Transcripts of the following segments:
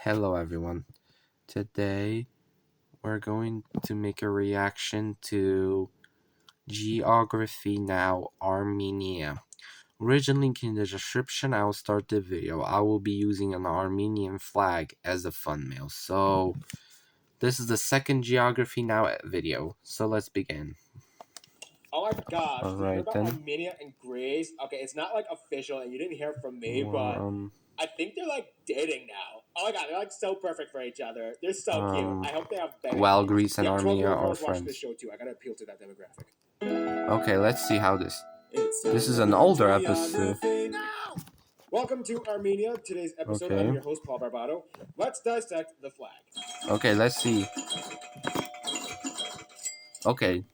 Hello everyone. Today we're going to make a reaction to Geography Now Armenia. Original link in the description. I will start the video. I will be using an Armenian flag as a thumbnail. So this is the second Geography Now video. So let's begin. Oh my gosh, All did you hear right about then. Armenia and Grace? Okay, it's not like official and you didn't hear from me, but Well, I think they're like dating now. Oh my god, they're like so perfect for each other. They're so cute. um, I hope they have baby well, kids. Greece and Yeah, Armenia 12-year-old are girls watch this friends. show too. I gotta appeal to that demographic. Okay, let's see how this. It's This time is to an learn older episode. geography now! Welcome to Armenia. Today's episode, I'm Okay. your host, Paul Barbato. Let's dissect the flag. Okay, let's see. Okay,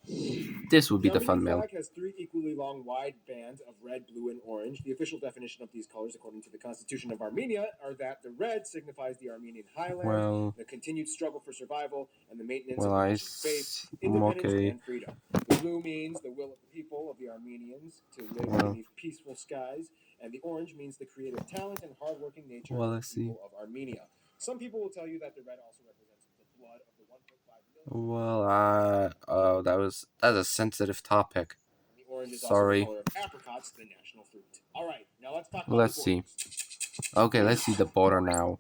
this would be The the Armenian thumbnail. flag has three equally long, wide bands of red, blue, and orange. The official definition of these colors, according to the Constitution of Armenia, are that the red signifies the Armenian highlands, Well, the continued struggle for survival, and the maintenance well, of the nation's faith, independence, okay. and freedom. The blue means the will of the people of the Armenians to live Well, beneath peaceful skies, and the orange means the creative talent and hardworking nature well, of let's the see. people of Armenia. Some people will tell you that the red also represents the blood of the 1.5 million. Well, oh, that's a sensitive topic. And the orange is also the Sorry. color of apricots, the national fruit. All right, now let's talk about Let's the see. borders. Okay, let's see the border now.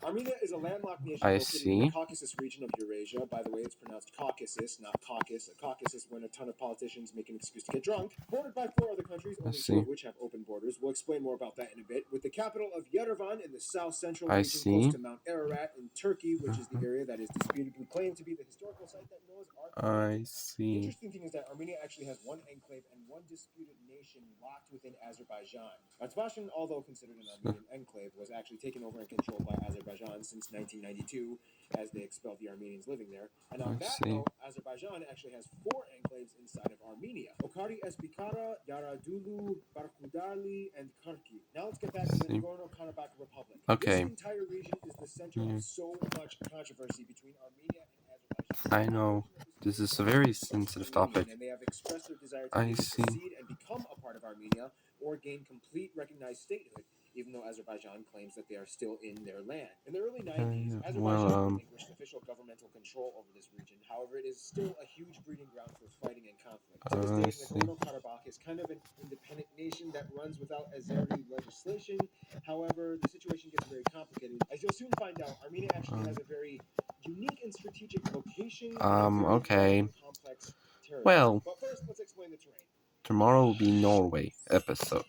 Armenia is a landlocked nation I located in the see. Caucasus region of Eurasia. By the way, it's pronounced Caucasus, not Caucus. A caucus is when a ton of politicians make an excuse to get drunk. Bordered by four other countries, only Let's two see. of which have open borders. We'll explain more about that in a bit. With the capital of Yerevan in the south-central I region, close see. to Mount Ararat in Turkey, which is the area that is disputedly claimed to be the historical site that Noah's Ark. I The see. interesting thing is that Armenia actually has one enclave and one disputed nation locked within Azerbaijan. Azerbaijan, although considered an Armenian enclave, was actually taken over and controlled by Azerbaijan since 1992 as they expelled the Armenians living there. And on that note, Azerbaijan actually has four enclaves inside of Armenia: Okari Espikara, Yaradulu, Barkudali, and Kharkiv. Now let's get back to the Nagorno-Karabakh Republic. Okay. This entire region is the center of so much controversy between Armenia and Azerbaijan. I know. This is a very sensitive topic. And they have expressed their desire to I either see. secede and become a part of Armenia or gain complete recognized statehood, even though Azerbaijan claims that they are still in their land. In the early 90s, Azerbaijan relinquished official governmental control over this region. However, it is still a huge breeding ground for fighting and conflict. To this day, Nagorno-Karabakh is kind of an independent nation that runs without Azeri legislation. However, the situation gets very complicated. As you'll soon find out, Armenia actually has a very unique and strategic location. Okay. Complex territory. Well, But first, let's explain the terrain. tomorrow will be Norway episode.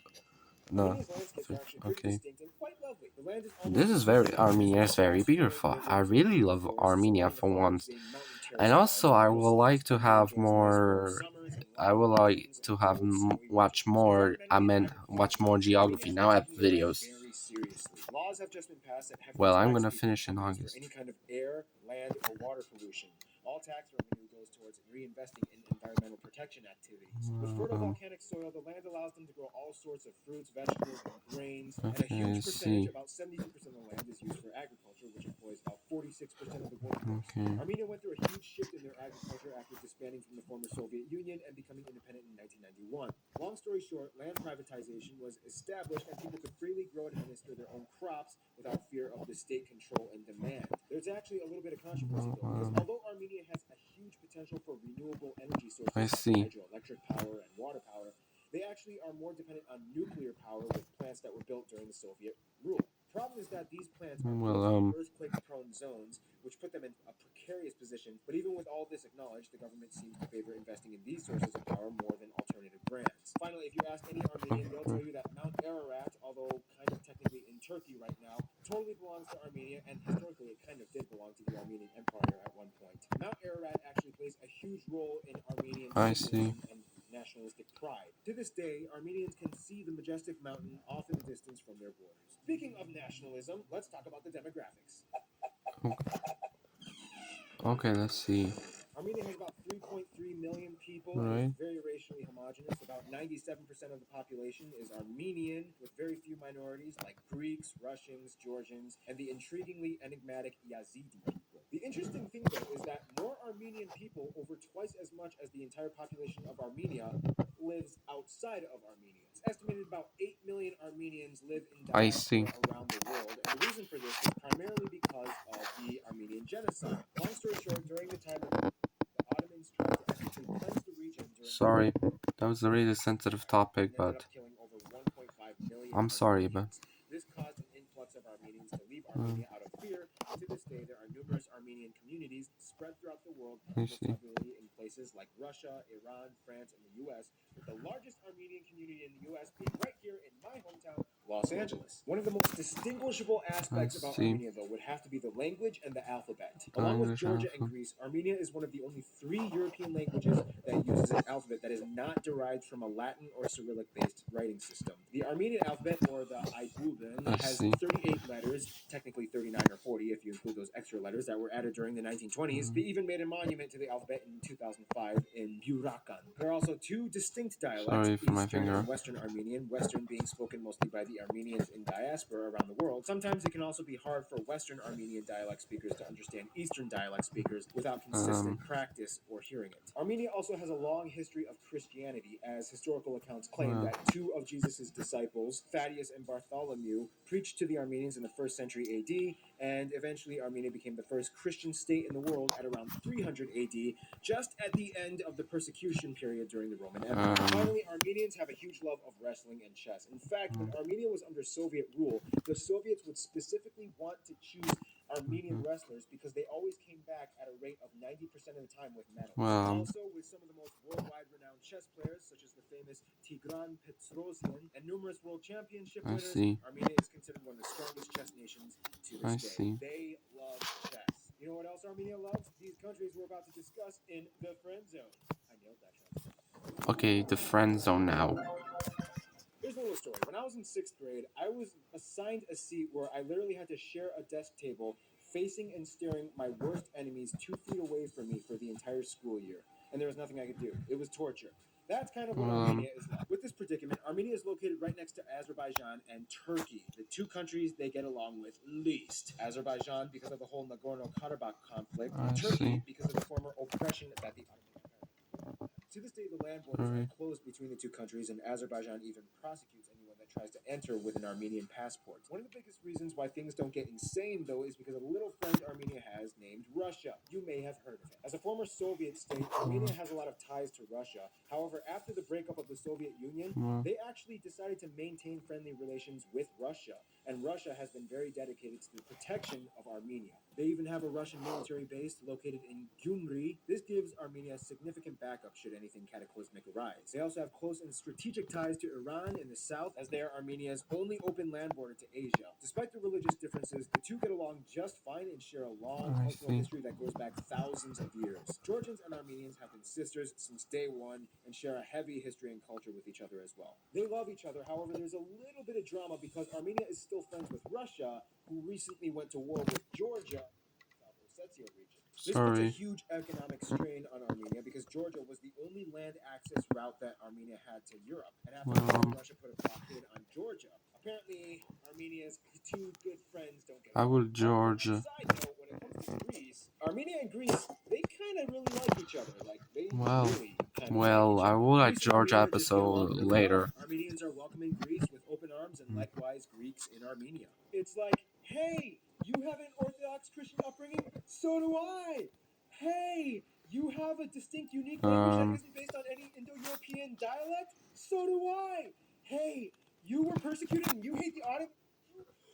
No. Armenia's landscapes are actually pretty Okay. distinct and quite lovely. The land is This is very Armenia is very beautiful. I really love Armenia for once. And also I would like to have more I would like to have watch more watch more geography now at videos. Laws have just been passed that have Well, I'm gonna finish in August. any kind of air, land, or water pollution. All tax revenue goes towards reinvesting in environmental protection activities. With fertile volcanic soil, the land allows them to grow all sorts of fruits, vegetables, and grains, and a huge percentage, about 72% of the land, is used for agriculture, which employs about 46% of the workforce. Armenia went through a huge shift in their agriculture after disbanding from the former Soviet Union and becoming independent in 1991. Long story short, land privatization was established and people could freely grow and administer their own crops without fear of the state control and demand. There's actually a little bit of controversy though, because although Armenia has a huge potential for renewable energy sources like hydroelectric power and water power, they actually are more dependent on nuclear power with plants that were built during the Soviet rule. Problem is that these plants are built in earthquake-prone zones, which put them in a precarious position. But even with all this acknowledged, the government seems to favor investing in these sources of power more than alternative brands. Finally, if you ask any Armenian, they'll tell you that Mount Ararat, although kind of technically in Turkey right now, totally belongs to Armenia, and historically it kind of did belong to the Armenian Empire at one point. Mount Ararat actually plays a huge role in Armenian nationalism and nationalistic pride. To this day, Armenians can see the majestic mountain off in the distance from their borders. Speaking of nationalism, let's talk about the demographics. Okay, let's see. Armenia has about 3.3 million people Right. and is very racially homogenous. About 97% of the population is Armenian, with very few minorities like Greeks, Russians, Georgians, and the intriguingly enigmatic Yazidi people. The interesting thing, though, is that more Armenian people, over twice as much as the entire population of Armenia, lives outside of Armenia. It's estimated about 8 million Armenians live in diaspora around the world, and the reason for this is primarily because Sorry, that was a really sensitive topic, and ended but up killing over 1.5 million I'm sorry, but Armenians. This caused an influx of Armenians to leave Armenia out of fear, and to this day there are numerous Armenian communities spread throughout the world, I most see. notably in places like Russia, Iran, France, and the US, with the largest Armenian community in the US being right here in my hometown, Los Angeles. One of the most distinguishable I aspects about see. Armenia, though, would have to be the language and the alphabet. The Along with English Georgia and alphabet. Greece, Armenia is one of the only 3 European languages that uses an alphabet that is not derived from a Latin or Cyrillic-based writing system. The Armenian alphabet, or the Aigulin, I has see. 38 letters, technically 39 or 40 if you include those extra letters that were added during the 1920s. They even made a monument to the alphabet in 2005 in Burakan. There are also 2 distinct dialects, Sorry for my Eastern finger. and Western Armenian, Western being spoken mostly by the Armenians in diaspora around the world. Sometimes it can also be hard for Western Armenian dialect speakers to understand Eastern dialect speakers without consistent practice or hearing it. Armenia also has a long history of Christianity, as historical accounts claim Well, that 2 of Jesus' disciples, Thaddeus and Bartholomew, preached to the Armenians in the 1st century AD, and eventually Armenia became the first Christian state in the world at around 300 AD, just at the end of the persecution period during the Roman Empire. Finally, Armenians have a huge love of wrestling and chess. In fact, when Armenia was under Soviet rule, the Soviets would specifically want to choose Armenian wrestlers because they always came back at a rate of 90% of the time with medals. Also, with some of the most worldwide renowned chess players, such as the famous Tigran Petrosian and numerous world championship I winners, see. Armenia is considered one of the strongest chess nations to I this day. see. They love chess. You know what else Armenia loves? These countries we're about to discuss in the friend zone. I nailed that transition. Okay, the friend zone now. Here's a little story. When I was in 6th grade, I was assigned a seat where I literally had to share a desk table facing and staring my worst enemies 2 feet away from me for the entire school year. And there was nothing I could do. It was torture. That's kind of what Armenia is like. With this predicament, Armenia is located right next to Azerbaijan and Turkey, the 2 countries they get along with least. Azerbaijan because of the whole Nagorno-Karabakh conflict, and Turkey because of the former oppression that the Ottoman Empire. To this day, the land borders are closed between the 2 countries, and Azerbaijan even prosecutes anyone that tries to enter with an Armenian passport. One of the biggest reasons why things don't get insane, though, is because of a little friend Armenia has named Russia. You may have heard of him. As a former Soviet state, Armenia has a lot of ties to Russia. However, after the breakup of the Soviet Union, they actually decided to maintain friendly relations with Russia, and Russia has been very dedicated to the protection of Armenia. They even have a Russian military base located in Gyumri. This gives Armenia significant backup should anything cataclysmic arise. They also have close and strategic ties to Iran in the south, as they are Armenia's only open land border to Asia. Despite the religious differences, the 2 get along just fine and share a long cultural history that goes back thousands of years. Georgians and Armenians have been sisters since day one and share a heavy history and culture with each other as well. They love each other, however, there's a little bit of drama because Armenia is still friends with Russia, who recently went to war with Georgia in the South Ossetia region. This puts a huge economic strain on Armenia because Georgia was the only land access route that Armenia had to Europe. And after the war, Russia put a blockade on Georgia. Apparently, Armenia's 2 good friends don't get I along. will Georgia. Side note, when it comes to Greece, Armenia and Greece, they kind of really like each other. Like, they Well, really kind of like each I other. will like Greece and Georgia Armenia just get along episode really well. later. Armenians are welcoming Greece with open arms, and likewise Greeks in Armenia. It's like, hey, you have an Orthodox Christian upbringing? So do I. Hey, you have a distinct, unique language that isn't based on any Indo-European dialect? So do I. Hey, you were persecuted and you hate the Ottoman?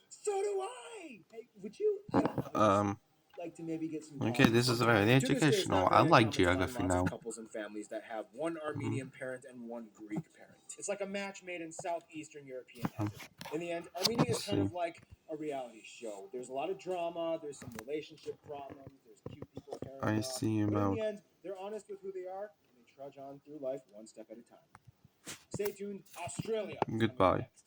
So do I. Hey, would you? I don't know. Like to maybe get some Okay, coffee this is very sometime. To this day, it's educational. not I very like uncommon to find geography lots of now. couples and families that have one Armenian parent and one Greek parent. It's like a match made in Southeastern European heaven. In the end, Armenia is kind of like a reality show. There's a lot of drama, there's some relationship problems, there's cute people pairing I up. see But in about. the end, they're honest with who they are, and they trudge on through life one step at a time. Stay tuned. Australia is coming up Goodbye. next.